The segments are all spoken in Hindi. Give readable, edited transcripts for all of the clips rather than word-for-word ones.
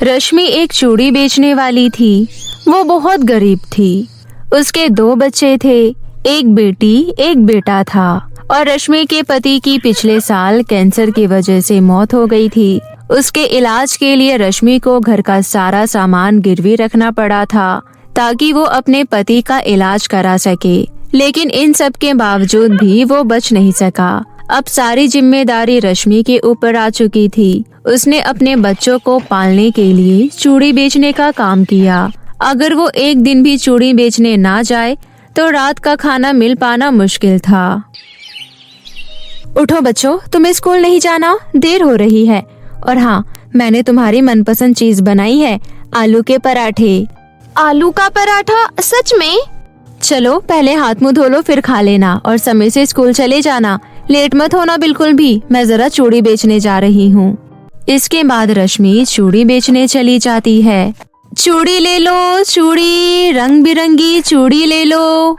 रश्मि एक चूड़ी बेचने वाली थी। वो बहुत गरीब थी। उसके 2 बच्चे थे, एक बेटी एक बेटा था। और रश्मि के पति की पिछले साल कैंसर की वजह से मौत हो गई थी। उसके इलाज के लिए रश्मि को घर का सारा सामान गिरवी रखना पड़ा था ताकि वो अपने पति का इलाज करा सके। लेकिन इन सब के बावजूद भी वो बच नहीं सका। अब सारी जिम्मेदारी रश्मि के ऊपर आ चुकी थी। उसने अपने बच्चों को पालने के लिए चूड़ी बेचने का काम किया। अगर वो एक दिन भी चूड़ी बेचने ना जाए तो रात का खाना मिल पाना मुश्किल था। उठो बच्चों, तुम्हें स्कूल नहीं जाना, देर हो रही है। और हाँ, मैंने तुम्हारी मनपसंद चीज बनाई है, आलू के पराठे। आलू का पराठा? सच में? चलो पहले हाथ मुंह धो लो, फिर खा लेना और समय से स्कूल चले जाना। लेट मत होना बिल्कुल भी, मैं जरा चूड़ी बेचने जा रही हूँ। इसके बाद रश्मि चूड़ी बेचने चली जाती है। चूड़ी ले लो, चूड़ी, रंग बिरंगी चूड़ी ले लो।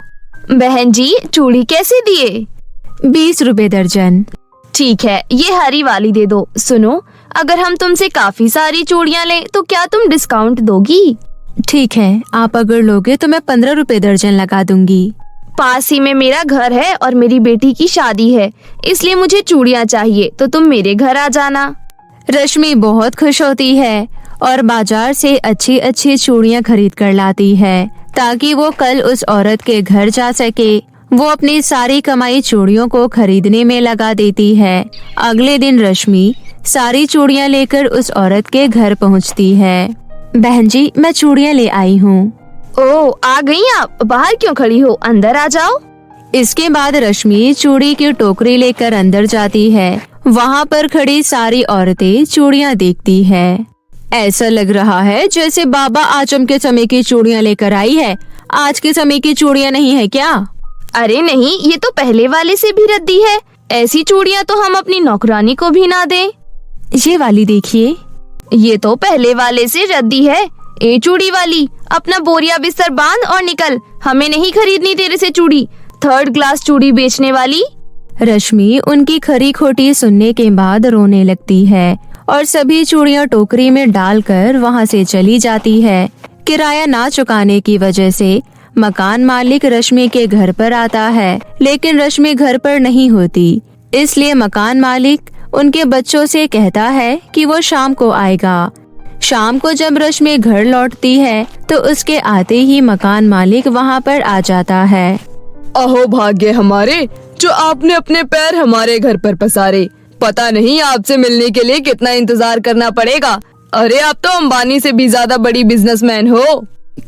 बहन जी, चूड़ी कैसे दिए? 20 रुपए दर्जन। ठीक है, ये हरी वाली दे दो। सुनो, अगर हम तुमसे काफी सारी चूड़ियाँ लें तो क्या तुम डिस्काउंट दोगी? ठीक है, आप अगर लोगे तो मैं 15 रुपए दर्जन लगा दूंगी। पास ही में मेरा घर है और मेरी बेटी की शादी है, इसलिए मुझे चूड़ियाँ चाहिए, तो तुम मेरे घर आ जाना। रश्मि बहुत खुश होती है और बाजार से अच्छी अच्छी चूड़ियाँ खरीद कर लाती है ताकि वो कल उस औरत के घर जा सके। वो अपनी सारी कमाई चूड़ियों को खरीदने में लगा देती है। अगले दिन रश्मि सारी चूड़ियाँ लेकर उस औरत के घर पहुँचती है। बहन जी, मैं चूड़ियाँ ले आई हूँ। ओह, आ गई आप? बाहर क्यों खड़ी हो, अंदर आ जाओ। इसके बाद रश्मि चूड़ी की टोकरी लेकर अंदर जाती है। वहाँ पर खड़ी सारी औरतें चूड़ियाँ देखती है। ऐसा लग रहा है जैसे बाबा आचम के समय की चूड़ियाँ लेकर आई है। आज के समय की चूड़ियाँ नहीं है क्या? अरे नहीं, ये तो पहले वाले से भी रद्दी है। ऐसी चूड़ियाँ तो हम अपनी नौकरानी को भी ना दें। ये वाली देखिए। ये तो पहले वाले से रद्दी है। ए चूड़ी वाली, अपना बोरिया बिस्तर बांध और निकल। हमें नहीं खरीदनी तेरे से चूड़ी, 3rd क्लास चूड़ी बेचने वाली। रश्मि उनकी खरी खोटी सुनने के बाद रोने लगती है और सभी चूड़ियाँ टोकरी में डालकर वहाँ से चली जाती है। किराया ना चुकाने की वजह से मकान मालिक रश्मि के घर पर आता है, लेकिन रश्मि घर पर नहीं होती। इसलिए मकान मालिक उनके बच्चों से कहता है कि वो शाम को आएगा। शाम को जब रश्मि घर लौटती है तो उसके आते ही मकान मालिक वहाँ पर आ जाता है। अहो भाग्य हमारे, जो आपने अपने पैर हमारे घर पर पसारे। पता नहीं आपसे मिलने के लिए कितना इंतजार करना पड़ेगा। अरे आप तो अंबानी से भी ज्यादा बड़ी बिजनेसमैन हो।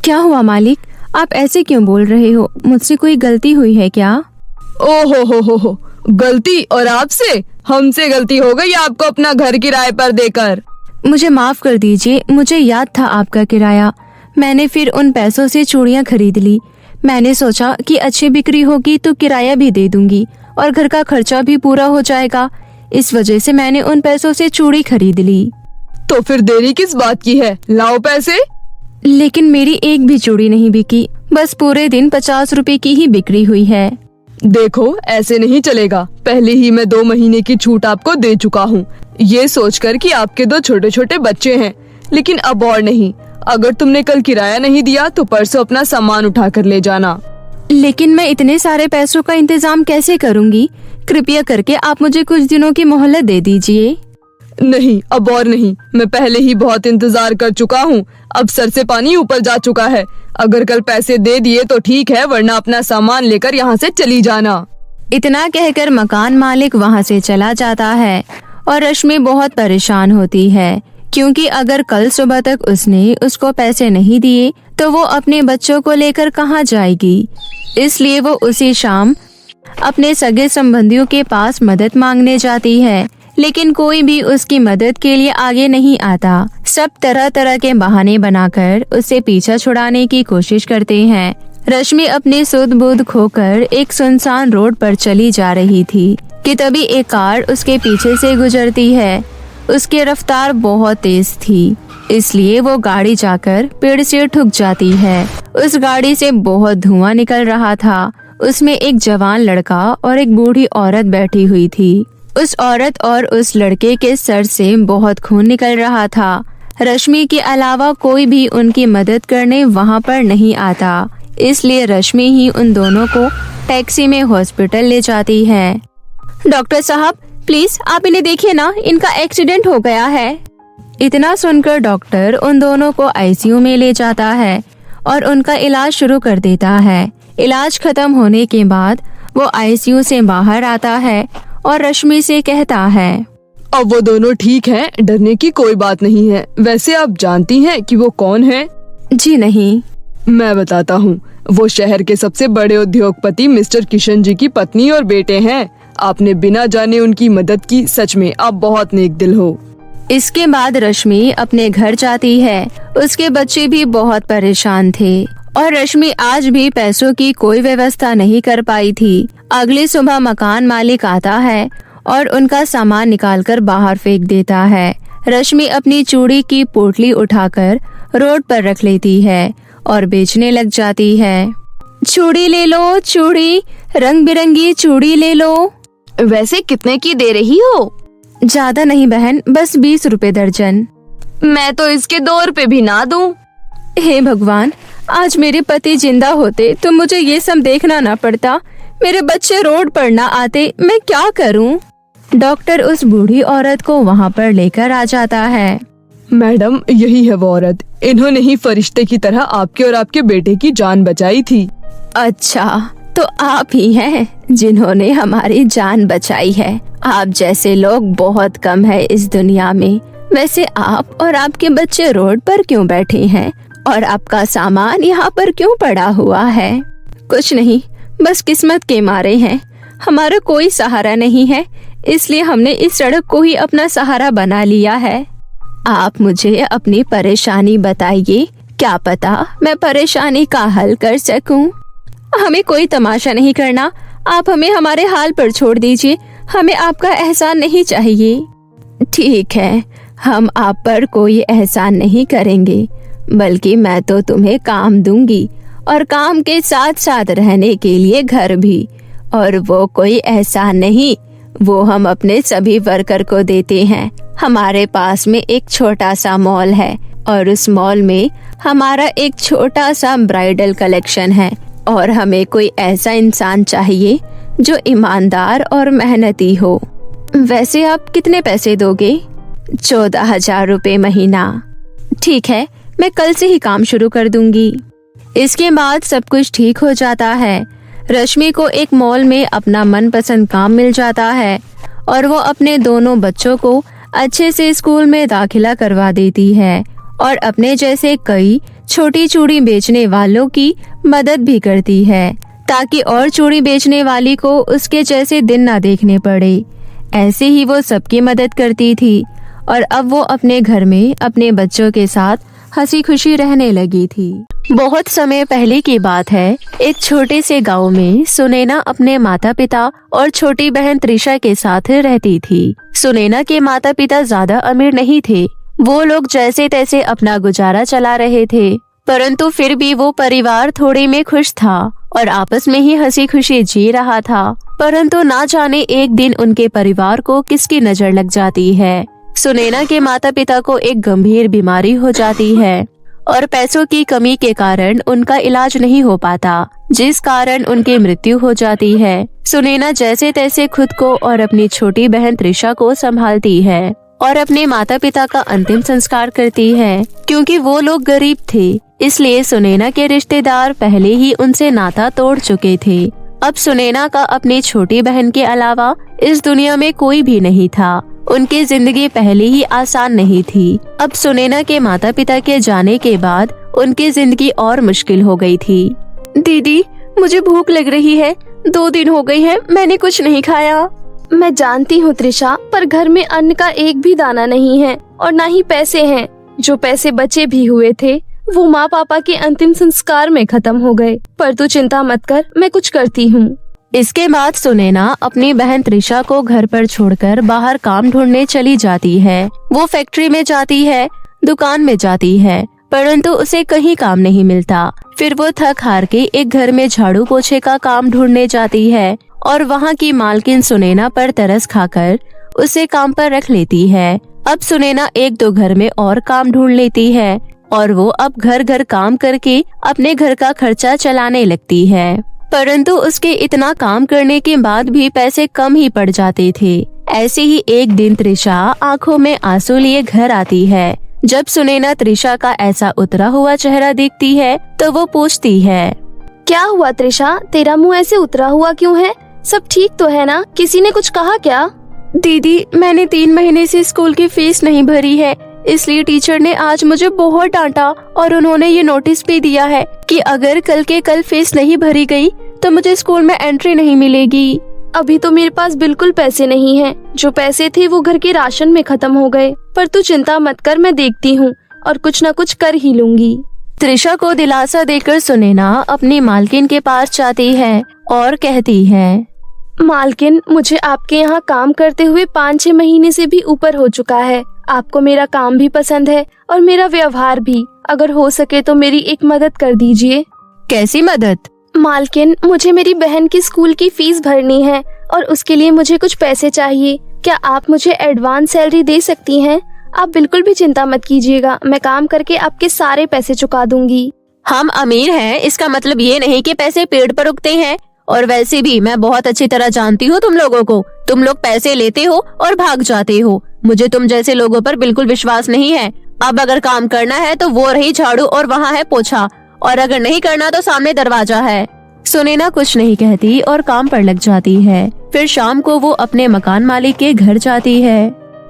क्या हुआ मालिक, आप ऐसे क्यों बोल रहे हो? मुझसे कोई गलती हुई है क्या? ओहो हो, गलती? और आपसे? हमसे गलती हो गई आपको अपना घर किराए पर देकर। मुझे माफ कर दीजिए, मुझे याद था आपका किराया। मैंने फिर उन पैसों से चूड़ियाँ खरीद ली। मैंने सोचा कि अच्छी बिक्री होगी तो किराया भी दे दूंगी और घर का खर्चा भी पूरा हो जाएगा। इस वजह से मैंने उन पैसों से चूड़ी खरीद ली। तो फिर देरी किस बात की है, लाओ पैसे। लेकिन मेरी एक भी चूड़ी नहीं बिकी, बस पूरे दिन 50 रुपए की ही बिक्री हुई है। देखो, ऐसे नहीं चलेगा। पहले ही मैं 2 महीने की छूट आपको दे चुका हूँ, ये सोचकर कि आपके 2 छोटे छोटे बच्चे हैं। लेकिन अब और नहीं। अगर तुमने कल किराया नहीं दिया तो परसों अपना सामान उठा कर ले जाना। लेकिन मैं इतने सारे पैसों का इंतजाम कैसे करूँगी? कृपया करके आप मुझे कुछ दिनों की मोहलत दे दीजिए। नहीं, अब और नहीं। मैं पहले ही बहुत इंतजार कर चुका हूँ। अब सर से पानी ऊपर जा चुका है। अगर कल पैसे दे दिए तो ठीक है, वरना अपना सामान लेकर यहाँ से चली जाना। इतना कहकर मकान मालिक वहाँ से चला जाता है और रश्मि बहुत परेशान होती है, क्योंकि अगर कल सुबह तक उसने उसको पैसे नहीं दिए तो वो अपने बच्चों को लेकर कहाँ जाएगी। इसलिए वो उसी शाम अपने सगे संबंधियों के पास मदद मांगने जाती है, लेकिन कोई भी उसकी मदद के लिए आगे नहीं आता। सब तरह तरह के बहाने बनाकर उससे पीछा छुड़ाने की कोशिश करते हैं। रश्मि अपनी सुध बुध खोकर एक सुनसान रोड पर चली जा रही थी कि तभी एक कार उसके पीछे से गुजरती है। उसकी रफ्तार बहुत तेज थी, इसलिए वो गाड़ी जाकर पेड़ से ठुक जाती है। उस गाड़ी से बहुत धुआं निकल रहा था। उसमें एक जवान लड़का और एक बूढ़ी औरत बैठी हुई थी। उस औरत और उस लड़के के सर से बहुत खून निकल रहा था। रश्मि के अलावा कोई भी उनकी मदद करने वहाँ पर नहीं आता, इसलिए रश्मि ही उन दोनों को टैक्सी में हॉस्पिटल ले जाती है। डॉक्टर साहब प्लीज आप इन्हें देखिए ना, इनका एक्सीडेंट हो गया है। इतना सुनकर डॉक्टर उन दोनों को आईसीयू में ले जाता है और उनका इलाज शुरू कर देता है। इलाज खत्म होने के बाद वो आईसीयू से बाहर आता है और रश्मि से कहता है, अब वो दोनों ठीक हैं, डरने की कोई बात नहीं है। वैसे आप जानती हैं कि वो कौन है? जी नहीं। मैं बताता हूँ, वो शहर के सबसे बड़े उद्योगपति मिस्टर किशन जी की पत्नी और बेटे हैं। आपने बिना जाने उनकी मदद की, सच में आप बहुत नेक दिल हो। इसके बाद रश्मि अपने घर जाती है। उसके बच्चे भी बहुत परेशान थे और रश्मि आज भी पैसों की कोई व्यवस्था नहीं कर पाई थी। अगली सुबह मकान मालिक आता है और उनका सामान निकालकर बाहर फेंक देता है। रश्मि अपनी चूड़ी की पोटली उठाकर रोड पर रख लेती है और बेचने लग जाती है। चूड़ी ले लो, चूड़ी, रंग बिरंगी चूड़ी ले लो। वैसे कितने की दे रही हो? ज्यादा नहीं बहन, बस 20 रुपए दर्जन। मैं तो इसके 2 रुपए भी ना दूं। हे भगवान, आज मेरे पति जिंदा होते तो मुझे ये सब देखना ना पड़ता। मेरे बच्चे रोड पर ना आते, मैं क्या करूं? डॉक्टर उस बूढ़ी औरत को वहाँ पर लेकर आ जाता है। मैडम, यही है वो औरत। इन्होंने ही फरिश्ते की तरह आपके और आपके बेटे की जान बचाई थी। अच्छा, तो आप ही हैं जिन्होंने हमारी जान बचाई है। आप जैसे लोग बहुत कम है इस दुनिया में। वैसे आप और आपके बच्चे रोड पर क्यों बैठे हैं और आपका सामान यहाँ पर क्यों पड़ा हुआ है? कुछ नहीं, बस किस्मत के मारे हैं। हमारा कोई सहारा नहीं है, इसलिए हमने इस सड़क को ही अपना सहारा बना लिया है। आप मुझे अपनी परेशानी बताइए, क्या पता मैं परेशानी का हल कर सकूं। हमें कोई तमाशा नहीं करना, आप हमें हमारे हाल पर छोड़ दीजिए। हमें आपका एहसान नहीं चाहिए। ठीक है, हम आप पर कोई एहसान नहीं करेंगे, बल्कि मैं तो तुम्हें काम दूंगी और काम के साथ साथ रहने के लिए घर भी। और वो कोई एहसान नहीं, वो हम अपने सभी वर्कर को देते हैं। हमारे पास में एक छोटा सा मॉल है और उस मॉल में हमारा एक छोटा सा ब्राइडल कलेक्शन है और हमें कोई ऐसा इंसान चाहिए जो ईमानदार और मेहनती हो। वैसे आप कितने पैसे दोगे? 14,000 रुपए महीना। ठीक है, मैं कल से ही काम शुरू कर दूंगी। इसके बाद सब कुछ ठीक हो जाता है। रश्मि को एक मॉल में अपना मनपसंद काम मिल जाता है और वो अपने दोनों बच्चों को अच्छे से स्कूल में दाखिला करवा देती है और अपने जैसे कई छोटी चूड़ी बेचने वालों की मदद भी करती है, ताकि और चूड़ी बेचने वाली को उसके जैसे दिन ना देखने पड़े। ऐसे ही वो सबकी मदद करती थी और अब वो अपने घर में अपने बच्चों के साथ हंसी खुशी रहने लगी थी। बहुत समय पहले की बात है। एक छोटे से गांव में सुनैना अपने माता पिता और छोटी बहन त्रिशा के साथ रहती थी। सुनैना के माता पिता ज्यादा अमीर नहीं थे। वो लोग जैसे तैसे अपना गुजारा चला रहे थे, परंतु फिर भी वो परिवार थोड़े में खुश था और आपस में ही हंसी खुशी जी रहा था। परंतु ना जाने एक दिन उनके परिवार को किसकी नजर लग जाती है। सुनैना के माता पिता को एक गंभीर बीमारी हो जाती है और पैसों की कमी के कारण उनका इलाज नहीं हो पाता, जिस कारण उनकी मृत्यु हो जाती है। सुनैना जैसे तैसे खुद को और अपनी छोटी बहन त्रिशा को संभालती है और अपने माता पिता का अंतिम संस्कार करती है। क्योंकि वो लोग गरीब थे, इसलिए सुनैना के रिश्तेदार पहले ही उनसे नाता तोड़ चुके थे। अब सुनैना का अपनी छोटी बहन के अलावा इस दुनिया में कोई भी नहीं था। उनकी जिंदगी पहले ही आसान नहीं थी। अब सुनैना के माता पिता के जाने के बाद उनकी जिंदगी और मुश्किल हो गई थी। दीदी, मुझे भूख लग रही है। 2 दिन हो गए हैं, मैंने कुछ नहीं खाया। मैं जानती हूँ त्रिशा, पर घर में अन्न का एक भी दाना नहीं है और ना ही पैसे हैं। जो पैसे बचे भी हुए थे वो माँ पापा के अंतिम संस्कार में खत्म हो गए। पर तू चिंता मत कर, मैं कुछ करती हूँ। इसके बाद सुनैना अपनी बहन त्रिशा को घर पर छोड़कर बाहर काम ढूंढने चली जाती है। वो फैक्ट्री में जाती है, दुकान में जाती है, परंतु उसे कहीं काम नहीं मिलता। फिर वो थक हार के एक घर में झाड़ू पोछे का काम ढूंढने जाती है और वहाँ की मालकिन सुनैना पर तरस खाकर उसे काम पर रख लेती है। अब सुनैना एक दो घर में और काम ढूंढ लेती है और वो अब घर घर काम करके अपने घर का खर्चा चलाने लगती है। परंतु उसके इतना काम करने के बाद भी पैसे कम ही पड़ जाते थे। ऐसे ही एक दिन तृषा आंखों में आंसू लिए घर आती है। जब सुनैना तृषा का ऐसा उतरा हुआ चेहरा देखती है तो वो पूछती है, क्या हुआ तृषा, तेरा मुंह ऐसे उतरा हुआ क्यों है? सब ठीक तो है ना? किसी ने कुछ कहा क्या? दीदी, मैंने 3 महीने से स्कूल की फीस नहीं भरी है, इसलिए टीचर ने आज मुझे बहुत डांटा और उन्होंने ये नोटिस भी दिया है कि अगर कल के कल फीस नहीं भरी गई तो मुझे स्कूल में एंट्री नहीं मिलेगी। अभी तो मेरे पास बिल्कुल पैसे नहीं हैं। जो पैसे थे वो घर के राशन में खत्म हो गए। पर तू चिंता मत कर, मैं देखती हूँ और कुछ न कुछ कर ही लूंगी। तृषा को दिलासा देकर सुनैना अपनी मालकिन के पास जाती है और कहती है, मालकिन, मुझे आपके यहाँ काम करते हुए 5-6 महीने से भी ऊपर हो चुका है। आपको मेरा काम भी पसंद है और मेरा व्यवहार भी। अगर हो सके तो मेरी एक मदद कर दीजिए। कैसी मदद? मालकिन, मुझे मेरी बहन की स्कूल की फीस भरनी है और उसके लिए मुझे कुछ पैसे चाहिए। क्या आप मुझे एडवांस सैलरी दे सकती हैं? आप बिल्कुल भी चिंता मत कीजिएगा, मैं काम करके आपके सारे पैसे चुका दूंगी। हम अमीर हैं, इसका मतलब ये नहीं कि पैसे पेड़ पर उगते हैं। और वैसे भी मैं बहुत अच्छी तरह जानती हूँ तुम लोगों को। तुम लोग पैसे लेते हो और भाग जाते हो। मुझे तुम जैसे लोगों पर बिल्कुल विश्वास नहीं है। अब अगर काम करना है तो वो रही झाड़ू और वहाँ है पोछा, और अगर नहीं करना तो सामने दरवाजा है। सुनैना कुछ नहीं कहती और काम पर लग जाती है। फिर शाम को वो अपने मकान मालिक के घर जाती है।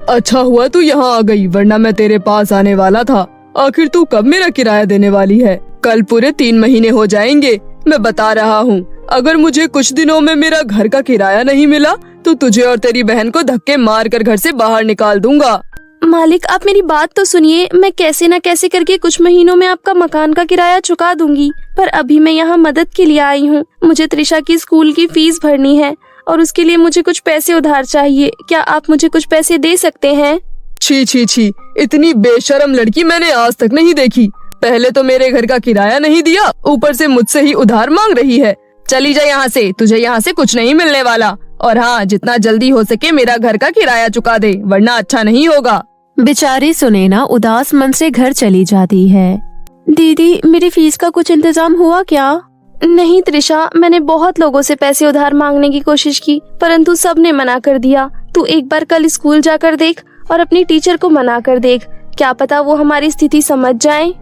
अच्छा हुआ तू यहाँ आ गई, वरना मैं तेरे पास आने वाला था। आखिर तू कब मेरा किराया देने वाली है? कल पूरे 3 महीने हो जाएंगे। मैं बता रहा हूँ, अगर मुझे कुछ दिनों में मेरा घर का किराया नहीं मिला तो तुझे और तेरी बहन को धक्के मार कर घर से बाहर निकाल दूंगा। मालिक, आप मेरी बात तो सुनिए। मैं कैसे न कैसे करके कुछ महीनों में आपका मकान का किराया चुका दूंगी। पर अभी मैं यहाँ मदद के लिए आई हूँ। मुझे तृषा की स्कूल की फीस भरनी है और उसके लिए मुझे कुछ पैसे उधार चाहिए। क्या आप मुझे कुछ पैसे दे सकते हैं? छी छी छी, इतनी बेशर्म लड़की मैंने आज तक नहीं देखी। पहले तो मेरे घर का किराया नहीं दिया, ऊपर से मुझसे ही उधार मांग रही है। चली जा यहाँ से, तुझे यहाँ से कुछ नहीं मिलने वाला। और हाँ, जितना जल्दी हो सके मेरा घर का किराया चुका दे, वरना अच्छा नहीं होगा। बेचारी सुनैना उदास मन से घर चली जाती है। दीदी, मेरी फीस का कुछ इंतजाम हुआ क्या? नहीं तृषा, मैंने बहुत लोगों से पैसे उधार मांगने की कोशिश की, परंतु सबने मना कर दिया। तू एक बार कल स्कूल जाकर देख और अपनी टीचर को मना कर देख। क्या पता वो हमारी स्थिति समझ जाए।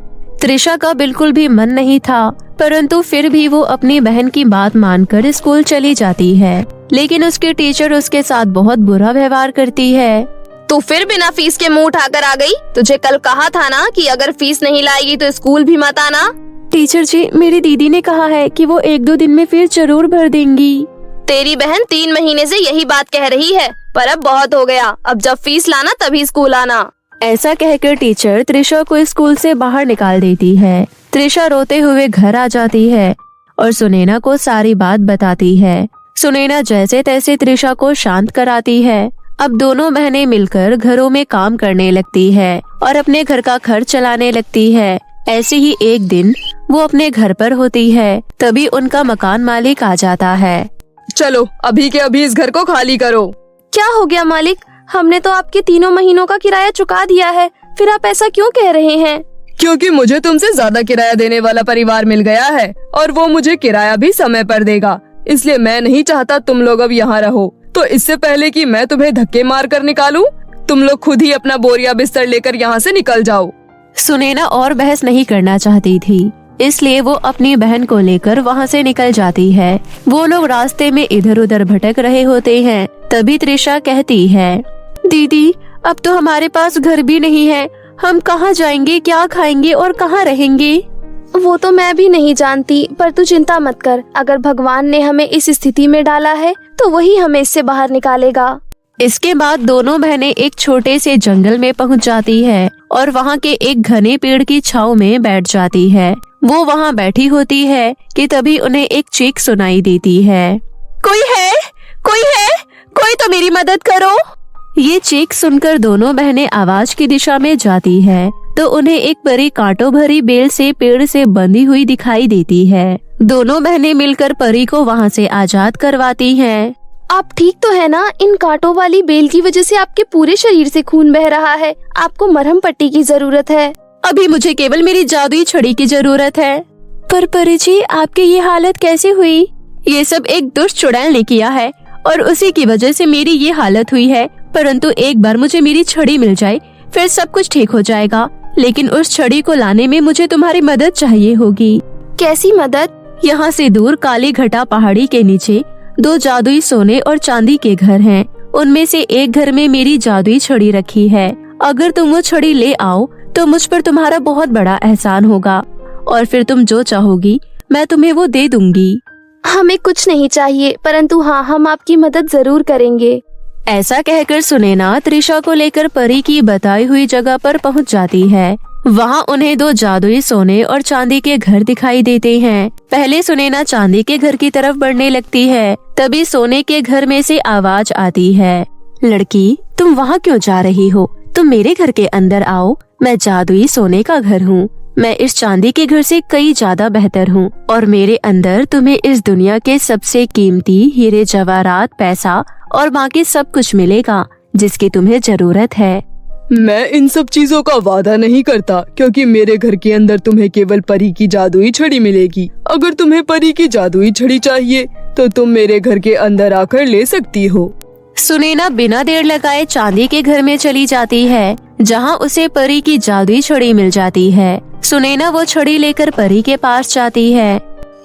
तृषा का बिल्कुल भी मन नहीं था, परंतु फिर भी वो अपनी बहन की बात मानकर स्कूल चली जाती है। लेकिन उसकी टीचर उसके साथ बहुत बुरा व्यवहार करती है। तू फिर बिना फीस के मुंह उठाकर आ गई। तुझे कल कहा था ना कि अगर फीस नहीं लाएगी तो स्कूल भी मत आना। टीचर जी, मेरी दीदी ने कहा है कि वो 1-2 दिन में फिर जरूर भर देंगी। तेरी बहन 3 महीने से यही बात कह रही है, पर अब बहुत हो गया। अब जब फीस लाना तभी स्कूल आना। ऐसा कहकर टीचर तृषा को स्कूल से बाहर निकाल देती है। तृषा रोते हुए घर आ जाती है और सुनैना को सारी बात बताती है। सुनैना जैसे तैसे तृषा को शांत कराती है। अब दोनों बहनें मिलकर घरों में काम करने लगती है और अपने घर का खर्च चलाने लगती है। ऐसे ही एक दिन वो अपने घर पर होती है, तभी उनका मकान मालिक आ जाता है। चलो अभी के अभी इस घर को खाली करो। क्या हो गया मालिक? हमने तो आपके 3 महीनों का किराया चुका दिया है, फिर आप ऐसा क्यों कह रहे हैं? क्योंकि मुझे तुमसे ज्यादा किराया देने वाला परिवार मिल गया है और वो मुझे किराया भी समय पर देगा। इसलिए मैं नहीं चाहता तुम लोग अब यहाँ रहो। तो इससे पहले कि मैं तुम्हें धक्के मार कर निकालूं, तुम लोग खुद ही अपना बोरिया बिस्तर लेकर यहाँ से निकल जाओ। सुनैना और बहस नहीं करना चाहती थी, इसलिए वो अपनी बहन को लेकर वहाँ से निकल जाती है। वो लोग रास्ते में इधर उधर भटक रहे होते हैं। तभी तृषा कहती है, दीदी, अब तो हमारे पास घर भी नहीं है। हम कहाँ जाएंगे, क्या खाएंगे और कहाँ रहेंगे? वो तो मैं भी नहीं जानती, पर तू चिंता मत कर। अगर भगवान ने हमें इस स्थिति में डाला है तो वही हमें इससे बाहर निकालेगा। इसके बाद दोनों बहनें एक छोटे से जंगल में पहुंच जाती है और वहां के एक घने पेड़ की छांव में बैठ जाती है। वो वहां बैठी होती है कि तभी उन्हें एक चीख सुनाई देती है। कोई है, कोई है, कोई तो मेरी मदद करो। ये चीख सुनकर दोनों बहनें आवाज की दिशा में जाती है तो उन्हें एक परी कांटों भरी बेल से पेड़ से बंधी हुई दिखाई देती है। दोनों बहनें मिलकर परी को वहाँ से आजाद करवाती हैं। आप ठीक तो है ना? इन कांटों वाली बेल की वजह से आपके पूरे शरीर से खून बह रहा है। आपको मरहम पट्टी की जरूरत है। अभी मुझे केवल मेरी जादुई छड़ी की जरूरत है। पर परी जी, आपकी ये हालत कैसे हुई? ये सब एक दुष्ट चुड़ैल ने किया है और उसी की वजह से मेरी ये हालत हुई है। परंतु एक बार मुझे मेरी छड़ी मिल जाए फिर सब कुछ ठीक हो जाएगा। लेकिन उस छड़ी को लाने में मुझे तुम्हारी मदद चाहिए होगी। कैसी मदद? यहाँ से दूर काली घटा पहाड़ी के नीचे 2 जादुई सोने और चांदी के घर हैं। उनमें से एक घर में मेरी जादुई छड़ी रखी है। अगर तुम वो छड़ी ले आओ तो मुझ पर तुम्हारा बहुत बड़ा एहसान होगा और फिर तुम जो चाहोगी मैं तुम्हें वो दे दूंगी। हमें कुछ नहीं चाहिए, परंतु हाँ, हम आपकी मदद जरूर करेंगे। ऐसा कहकर सुनैना त्रिशा को लेकर परी की बताई हुई जगह पर पहुंच जाती है। वहां उन्हें 2 जादुई सोने और चांदी के घर दिखाई देते हैं। पहले सुनैना चांदी के घर की तरफ बढ़ने लगती है। तभी सोने के घर में से आवाज आती है, लड़की तुम वहां क्यों जा रही हो? तुम मेरे घर के अंदर आओ। मैं जादुई सोने का घर हूँ। मैं इस चांदी के घर से कई ज्यादा बेहतर हूँ और मेरे अंदर तुम्हें इस दुनिया के सबसे कीमती हीरे जवाहरात, पैसा और बाकी सब कुछ मिलेगा जिसकी तुम्हें जरूरत है। मैं इन सब चीजों का वादा नहीं करता, क्योंकि मेरे घर के अंदर तुम्हें केवल परी की जादुई छड़ी मिलेगी। अगर तुम्हें परी की जादुई छड़ी चाहिए तो तुम मेरे घर के अंदर आकर ले सकती हो। सुनैना बिना देर लगाए चांदी के घर में चली जाती है, जहां उसे परी की जादुई छड़ी मिल जाती है। सुनैना वो छड़ी लेकर परी के पास जाती है।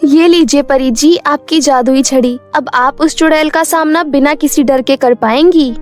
ये लीजिए परी जी, आपकी जादुई छड़ी। अब आप उस चुड़ैल का सामना बिना किसी डर के कर पाएंगी।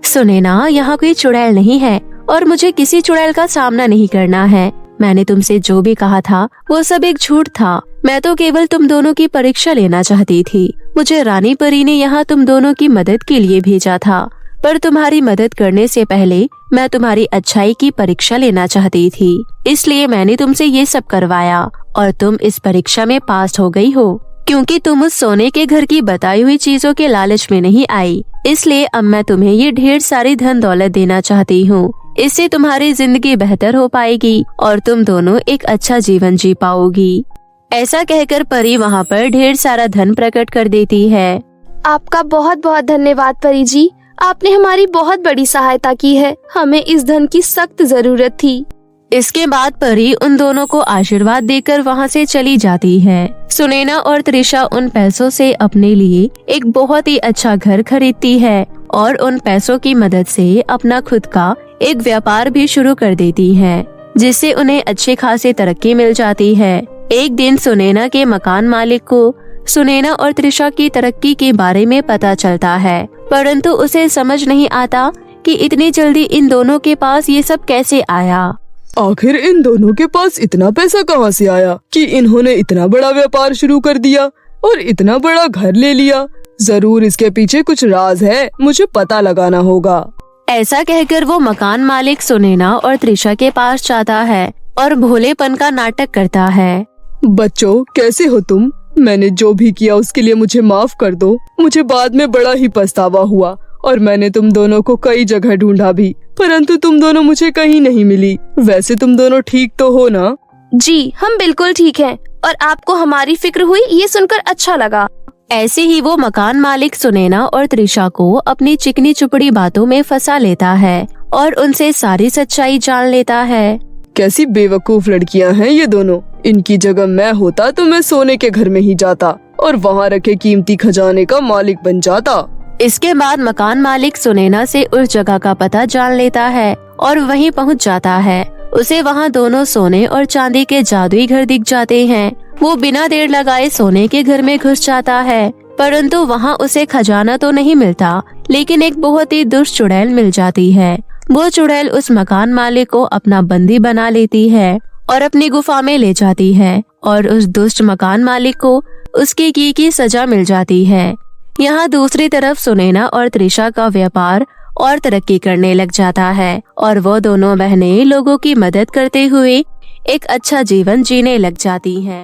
सुनैना, यहाँ कोई चुड़ैल नहीं है और मुझे किसी चुड़ैल का सामना नहीं करना है। मैंने तुमसे जो भी कहा था वो सब एक झूठ था। मैं तो केवल तुम दोनों की परीक्षा लेना चाहती थी। मुझे रानी परी ने यहाँ तुम दोनों की मदद के लिए भेजा था, पर तुम्हारी मदद करने से पहले मैं तुम्हारी अच्छाई की परीक्षा लेना चाहती थी। इसलिए मैंने तुमसे ये सब करवाया और तुम इस परीक्षा में पास हो गई हो। क्योंकि तुम उस सोने के घर की बताई हुई चीजों के लालच में नहीं आई, इसलिए अब मैं तुम्हें ये ढेर सारी धन दौलत देना चाहती हूँ। इससे तुम्हारी जिंदगी बेहतर हो पाएगी और तुम दोनों एक अच्छा जीवन जी पाओगी। ऐसा कहकर परी वहाँ पर ढेर सारा धन प्रकट कर देती है। आपका बहुत बहुत धन्यवाद परी जी, आपने हमारी बहुत बड़ी सहायता की है। हमें इस धन की सख्त जरूरत थी। इसके बाद परी उन दोनों को आशीर्वाद देकर वहाँ से चली जाती है। सुनैना और त्रिशा उन पैसों से अपने लिए एक बहुत ही अच्छा घर खरीदती है और उन पैसों की मदद से अपना खुद का एक व्यापार भी शुरू कर देती है, जिससे उन्हें अच्छी खासी तरक्की मिल जाती है। एक दिन सुनैना के मकान मालिक को सुनैना और त्रिशा की तरक्की के बारे में पता चलता है, परंतु उसे समझ नहीं आता कि इतनी जल्दी इन दोनों के पास ये सब कैसे आया। आखिर इन दोनों के पास इतना पैसा कहाँ से आया कि इन्होंने इतना बड़ा व्यापार शुरू कर दिया और इतना बड़ा घर ले लिया। जरूर इसके पीछे कुछ राज है, मुझे पता लगाना होगा। ऐसा कहकर वो मकान मालिक सुनैना और त्रिशा के पास जाता है और भोलेपन का नाटक करता है। बच्चों, कैसे हो तुम? मैंने जो भी किया उसके लिए मुझे माफ कर दो। मुझे बाद में बड़ा ही पछतावा हुआ और मैंने तुम दोनों को कई जगह ढूंढा भी, परंतु तुम दोनों मुझे कहीं नहीं मिली। वैसे तुम दोनों ठीक तो हो ना? जी, हम बिल्कुल ठीक हैं और आपको हमारी फिक्र हुई, ये सुनकर अच्छा लगा। ऐसे ही वो मकान मालिक सुनैना और त्रिशा को अपनी चिकनी चुपड़ी बातों में फंसा लेता है और उनसे सारी सच्चाई जान लेता है। कैसी बेवकूफ लड़कियां हैं ये दोनों। इनकी जगह मैं होता तो मैं सोने के घर में ही जाता और वहाँ रखे कीमती खजाने का मालिक बन जाता। इसके बाद मकान मालिक सुनैना से उस जगह का पता जान लेता है और वहीं पहुंच जाता है। उसे वहां दोनों सोने और चांदी के जादुई घर दिख जाते हैं। वो बिना देर लगाए सोने के घर में घुस जाता है, परंतु वहां उसे खजाना तो नहीं मिलता, लेकिन एक बहुत ही दुष्ट चुड़ैल मिल जाती है। वो चुड़ैल उस मकान मालिक को अपना बंदी बना लेती है और अपनी गुफा में ले जाती है और उस दुष्ट मकान मालिक को उसके की सजा मिल जाती है। यहाँ दूसरी तरफ सुनैना और त्रिशा का व्यापार और तरक्की करने लग जाता है और वो दोनों बहनें लोगों की मदद करते हुए एक अच्छा जीवन जीने लग जाती हैं।